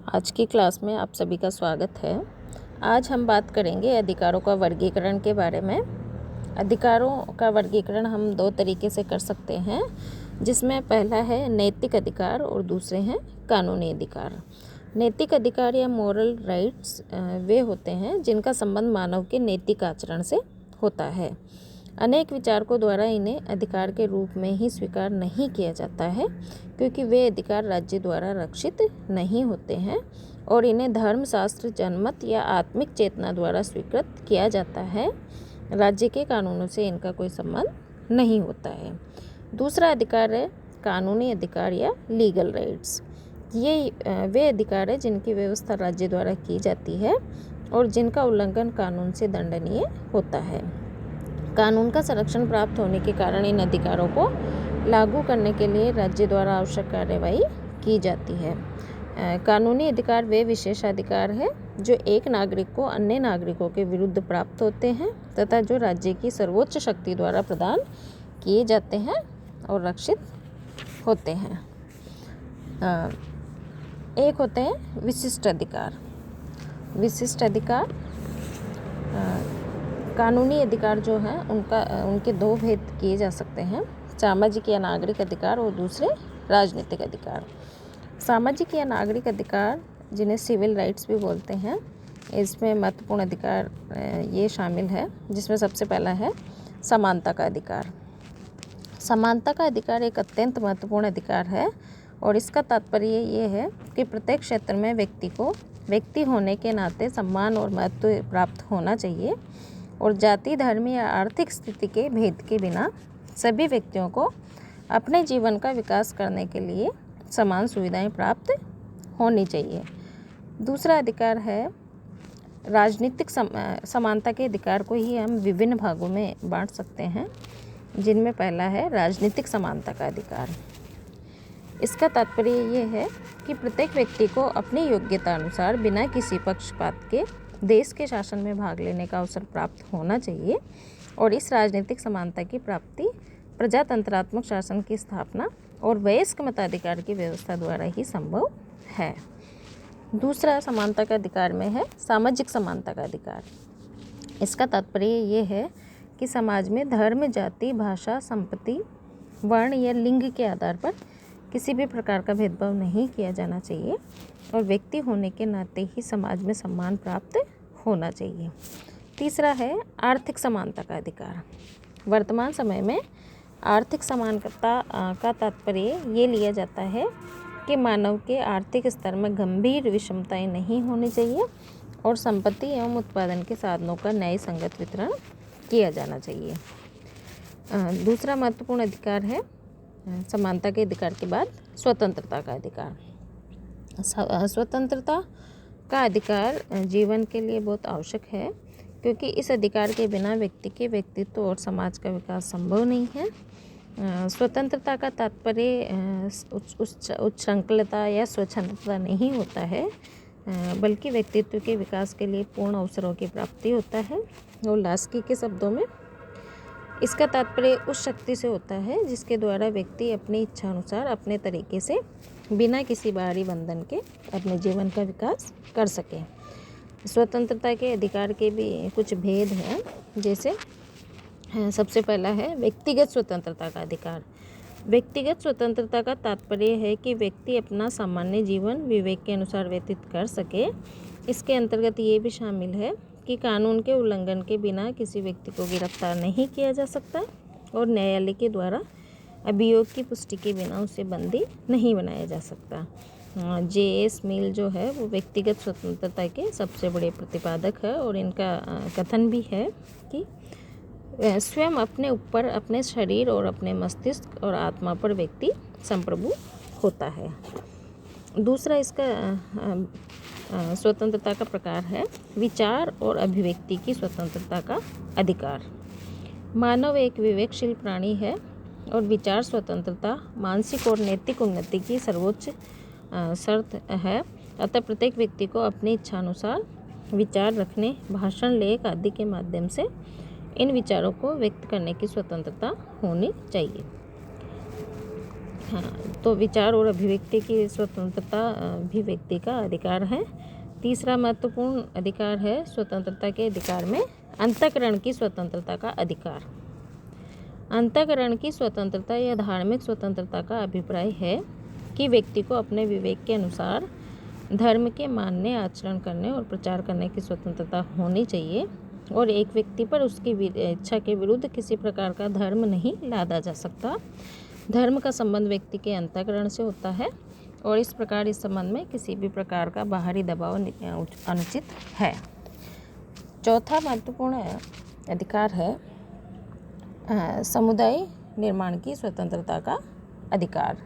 आज की क्लास में आप सभी का स्वागत है। आज हम बात करेंगे अधिकारों का वर्गीकरण के बारे में। अधिकारों का वर्गीकरण हम दो तरीके से कर सकते हैं, जिसमें पहला है नैतिक अधिकार और दूसरे हैं कानूनी अधिकार। नैतिक अधिकार या मोरल राइट्स वे होते हैं जिनका संबंध मानव के नैतिक आचरण से होता है। अनेक विचारकों द्वारा इन्हें अधिकार के रूप में ही स्वीकार नहीं किया जाता है, क्योंकि वे अधिकार राज्य द्वारा रक्षित नहीं होते हैं और इन्हें धर्मशास्त्र, जनमत या आत्मिक चेतना द्वारा स्वीकृत किया जाता है। राज्य के कानूनों से इनका कोई संबंध नहीं होता है। दूसरा अधिकार है कानूनी अधिकार या लीगल राइट्स। ये वे अधिकार है जिनकी व्यवस्था राज्य द्वारा की जाती है और जिनका उल्लंघन कानून से दंडनीय होता है। कानून का संरक्षण प्राप्त होने के कारण इन अधिकारों को लागू करने के लिए राज्य द्वारा आवश्यक कार्यवाही की जाती है। कानूनी अधिकार वे विशेषाधिकार है जो एक नागरिक को अन्य नागरिकों के विरुद्ध प्राप्त होते हैं तथा जो राज्य की सर्वोच्च शक्ति द्वारा प्रदान किए जाते हैं और रक्षित होते हैं। एक होते हैं विशिष्ट अधिकार। विशिष्ट अधिकार कानूनी अधिकार जो हैं उनके दो भेद किए जा सकते हैं, सामाजिक या नागरिक अधिकार और दूसरे राजनीतिक अधिकार। सामाजिक या नागरिक अधिकार जिन्हें सिविल राइट्स भी बोलते हैं, इसमें महत्वपूर्ण अधिकार ये शामिल है, जिसमें सबसे पहला है समानता का अधिकार। समानता का अधिकार एक अत्यंत महत्वपूर्ण अधिकार है और इसका तात्पर्य ये है कि प्रत्येक क्षेत्र में व्यक्ति को व्यक्ति होने के नाते सम्मान और महत्व प्राप्त होना चाहिए और जाति, धर्म या आर्थिक स्थिति के भेद के बिना सभी व्यक्तियों को अपने जीवन का विकास करने के लिए समान सुविधाएं प्राप्त होनी चाहिए। दूसरा अधिकार है राजनीतिक समानता के अधिकार को ही हम विभिन्न भागों में बांट सकते हैं, जिनमें पहला है राजनीतिक समानता का अधिकार। इसका तात्पर्य ये है कि प्रत्येक व्यक्ति को अपनी योग्यता अनुसार बिना किसी पक्षपात के देश के शासन में भाग लेने का अवसर प्राप्त होना चाहिए और इस राजनीतिक समानता की प्राप्ति प्रजातंत्रात्मक शासन की स्थापना और वयस्क मताधिकार की व्यवस्था द्वारा ही संभव है। दूसरा समानता का अधिकार में है सामाजिक समानता का अधिकार। इसका तात्पर्य ये है कि समाज में धर्म, जाति, भाषा, संपत्ति, वर्ण या लिंग के आधार पर किसी भी प्रकार का भेदभाव नहीं किया जाना चाहिए और व्यक्ति होने के नाते ही समाज में सम्मान प्राप्त होना चाहिए। तीसरा है आर्थिक समानता का अधिकार। वर्तमान समय में आर्थिक समानता का तात्पर्य ये लिया जाता है कि मानव के आर्थिक स्तर में गंभीर विषमताएं नहीं होनी चाहिए और संपत्ति एवं उत्पादन के साधनों का न्याय संगत वितरण किया जाना चाहिए। दूसरा महत्वपूर्ण अधिकार है समानता के अधिकार के बाद स्वतंत्रता का अधिकार। स्वतंत्रता का अधिकार जीवन के लिए बहुत आवश्यक है, क्योंकि इस अधिकार के बिना व्यक्ति के व्यक्तित्व और समाज का विकास संभव नहीं है। स्वतंत्रता का तात्पर्य उच्छृंखलता या स्वच्छंदता नहीं होता है, बल्कि व्यक्तित्व के विकास के लिए पूर्ण अवसरों की प्राप्ति होता है। और लास्की के शब्दों में इसका तात्पर्य उस शक्ति से होता है जिसके द्वारा व्यक्ति अपनी इच्छा अनुसार अपने तरीके से बिना किसी बाहरी बंधन के अपने जीवन का विकास कर सके। स्वतंत्रता के अधिकार के भी कुछ भेद हैं, जैसे सबसे पहला है व्यक्तिगत स्वतंत्रता का अधिकार। व्यक्तिगत स्वतंत्रता का तात्पर्य है कि व्यक्ति अपना सामान्य जीवन विवेक के अनुसार व्यतीत कर सके। इसके अंतर्गत ये भी शामिल है कि कानून के उल्लंघन के बिना किसी व्यक्ति को गिरफ्तार नहीं किया जा सकता और न्यायालय के द्वारा अभियोग की पुष्टि के बिना उसे बंदी नहीं बनाया जा सकता। J.S. मिल जो है वो व्यक्तिगत स्वतंत्रता के सबसे बड़े प्रतिपादक है और इनका कथन भी है कि स्वयं अपने ऊपर, अपने शरीर और अपने मस्तिष्क और आत्मा पर व्यक्ति संप्रभु होता है। दूसरा इसका स्वतंत्रता का प्रकार है विचार और अभिव्यक्ति की स्वतंत्रता का अधिकार। मानव एक विवेकशील प्राणी है और विचार स्वतंत्रता मानसिक और नैतिक उन्नति की सर्वोच्च शर्त है। अतः प्रत्येक व्यक्ति को अपनी इच्छा अनुसार विचार रखने, भाषण, लेख आदि के माध्यम से इन विचारों को व्यक्त करने की स्वतंत्रता होनी चाहिए। हाँ, तो विचार और अभिव्यक्ति की स्वतंत्रता भी व्यक्ति का अधिकार है। तीसरा महत्वपूर्ण अधिकार है स्वतंत्रता के अधिकार में अंतःकरण की स्वतंत्रता का अधिकार। अंतःकरण की स्वतंत्रता या धार्मिक स्वतंत्रता का अभिप्राय है कि व्यक्ति को अपने विवेक के अनुसार धर्म के मानने, आचरण करने और प्रचार करने की स्वतंत्रता होनी चाहिए और एक व्यक्ति पर उसकी इच्छा के विरुद्ध किसी प्रकार का धर्म नहीं लादा जा सकता। धर्म का संबंध व्यक्ति के अंतःकरण से होता है और इस प्रकार इस संबंध में किसी भी प्रकार का बाहरी दबाव अनुचित है। चौथा महत्वपूर्ण अधिकार है समुदाय निर्माण की स्वतंत्रता का अधिकार।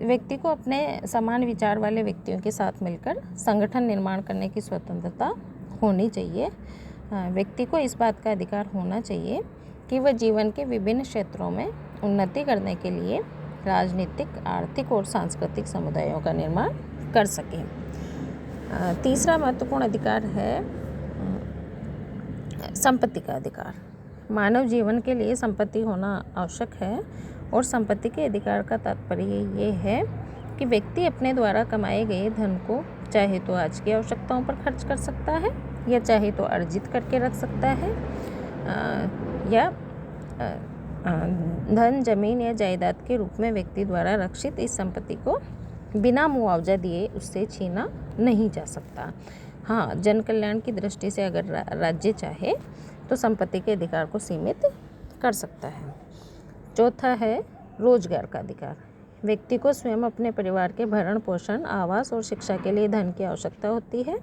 व्यक्ति को अपने समान विचार वाले व्यक्तियों के साथ मिलकर संगठन निर्माण करने की स्वतंत्रता होनी चाहिए। व्यक्ति को इस बात का अधिकार होना चाहिए कि वह जीवन के विभिन्न क्षेत्रों में उन्नति करने के लिए राजनीतिक, आर्थिक और सांस्कृतिक समुदायों का निर्माण कर सके। तीसरा महत्वपूर्ण अधिकार है संपत्ति का अधिकार। मानव जीवन के लिए संपत्ति होना आवश्यक है और संपत्ति के अधिकार का तात्पर्य ये है कि व्यक्ति अपने द्वारा कमाए गए धन को चाहे तो आज की आवश्यकताओं पर खर्च कर सकता है या चाहे तो अर्जित करके रख सकता है या धन, जमीन या जायदाद के रूप में व्यक्ति द्वारा रक्षित इस संपत्ति को बिना मुआवजा दिए उससे छीना नहीं जा सकता। हाँ, जन कल्याण की दृष्टि से अगर राज्य चाहे तो संपत्ति के अधिकार को सीमित कर सकता है। चौथा है रोजगार का अधिकार। व्यक्ति को स्वयं अपने परिवार के भरण पोषण, आवास और शिक्षा के लिए धन की आवश्यकता होती है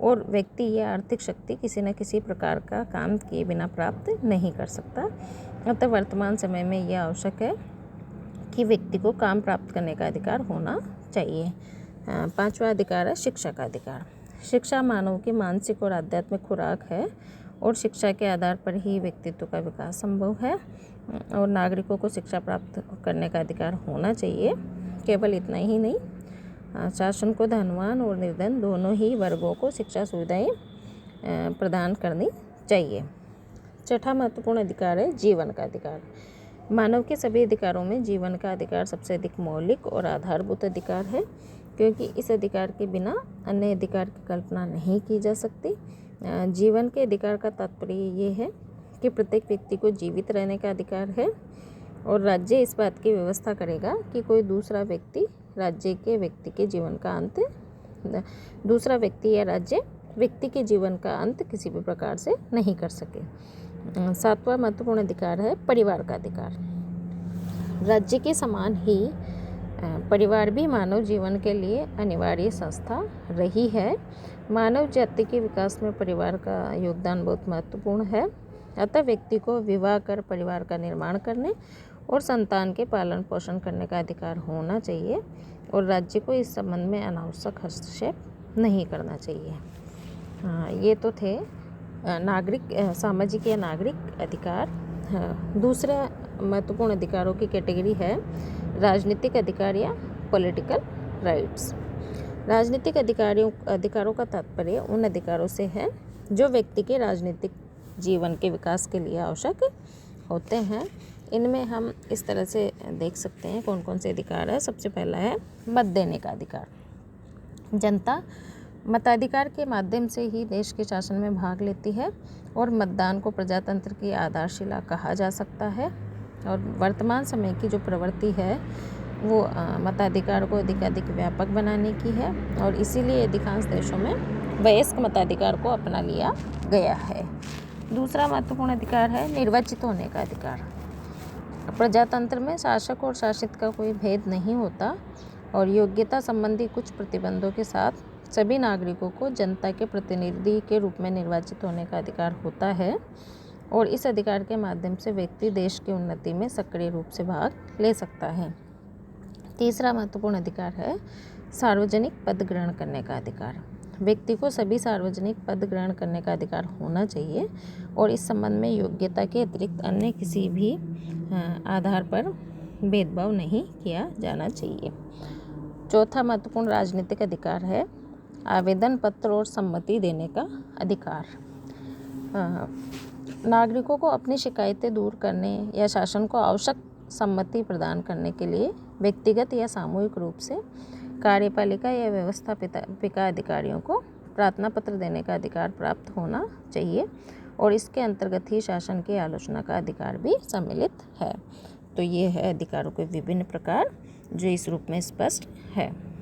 और व्यक्ति यह आर्थिक शक्ति किसी न किसी प्रकार का काम किए बिना प्राप्त नहीं कर सकता। अतः वर्तमान समय में यह आवश्यक है कि व्यक्ति को काम प्राप्त करने का अधिकार होना चाहिए। पांचवा अधिकार है शिक्षा का अधिकार। शिक्षा मानव की मानसिक और आध्यात्मिक खुराक है और शिक्षा के आधार पर ही व्यक्तित्व का विकास संभव है और नागरिकों को शिक्षा प्राप्त करने का अधिकार होना चाहिए। केवल इतना ही नहीं, शासन को धनवान और निर्धन दोनों ही वर्गों को शिक्षा सुविधाएं प्रदान करनी चाहिए। छठा महत्वपूर्ण अधिकार है जीवन का अधिकार। मानव के सभी अधिकारों में जीवन का अधिकार सबसे अधिक मौलिक और आधारभूत अधिकार है, क्योंकि इस अधिकार के बिना अन्य अधिकार की कल्पना नहीं की जा सकती। जीवन के अधिकार का तात्पर्य ये है कि प्रत्येक व्यक्ति को जीवित रहने का अधिकार है और राज्य इस बात की व्यवस्था करेगा कि कोई दूसरा व्यक्ति राज्य के व्यक्ति के जीवन का अंत दूसरा व्यक्ति या राज्य व्यक्ति के जीवन का अंत किसी भी प्रकार से नहीं कर सके। सातवां महत्वपूर्ण अधिकार है परिवार का अधिकार। राज्य के समान ही परिवार भी मानव जीवन के लिए अनिवार्य संस्था रही है। मानव जाति के विकास में परिवार का योगदान बहुत महत्वपूर्ण है। अतः व्यक्ति को विवाह कर परिवार का निर्माण करने और संतान के पालन पोषण करने का अधिकार होना चाहिए और राज्य को इस संबंध में अनावश्यक हस्तक्षेप नहीं करना चाहिए। ये तो थे सामाजिक या नागरिक अधिकार। दूसरा महत्वपूर्ण अधिकारों की कैटेगरी है राजनीतिक अधिकार या पॉलिटिकल राइट्स। राजनीतिक अधिकारों का तात्पर्य उन अधिकारों से है जो व्यक्ति के राजनीतिक जीवन के विकास के लिए आवश्यक होते हैं। इनमें हम इस तरह से देख सकते हैं कौन कौन से अधिकार है। सबसे पहला है मत देने का अधिकार। जनता मताधिकार के माध्यम से ही देश के शासन में भाग लेती है और मतदान को प्रजातंत्र की आधारशिला कहा जा सकता है। और वर्तमान समय की जो प्रवृत्ति है वो मताधिकार को अधिकाधिक व्यापक बनाने की है और इसीलिए अधिकांश देशों में वयस्क मताधिकार को अपना लिया गया है। दूसरा महत्वपूर्ण अधिकार है निर्वाचित होने का अधिकार। प्रजातंत्र में शासक और शासित का कोई भेद नहीं होता और योग्यता संबंधी कुछ प्रतिबंधों के साथ सभी नागरिकों को जनता के प्रतिनिधि के रूप में निर्वाचित होने का अधिकार होता है और इस अधिकार के माध्यम से व्यक्ति देश की उन्नति में सक्रिय रूप से भाग ले सकता है। तीसरा महत्वपूर्ण अधिकार है सार्वजनिक पद ग्रहण करने का अधिकार। व्यक्ति को सभी सार्वजनिक पद ग्रहण करने का अधिकार होना चाहिए और इस संबंध में योग्यता के अतिरिक्त अन्य किसी भी आधार पर भेदभाव नहीं किया जाना चाहिए। चौथा महत्वपूर्ण राजनीतिक अधिकार है आवेदन पत्र और सम्मति देने का अधिकार। नागरिकों को अपनी शिकायतें दूर करने या शासन को आवश्यक सम्मति प्रदान करने के लिए व्यक्तिगत या सामूहिक रूप से कार्यपालिका या व्यवस्थापिका अधिकारियों को प्रार्थना पत्र देने का अधिकार प्राप्त होना चाहिए और इसके अंतर्गत ही शासन की आलोचना का अधिकार भी सम्मिलित है। तो ये है अधिकारों के विभिन्न प्रकार जो इस रूप में स्पष्ट है।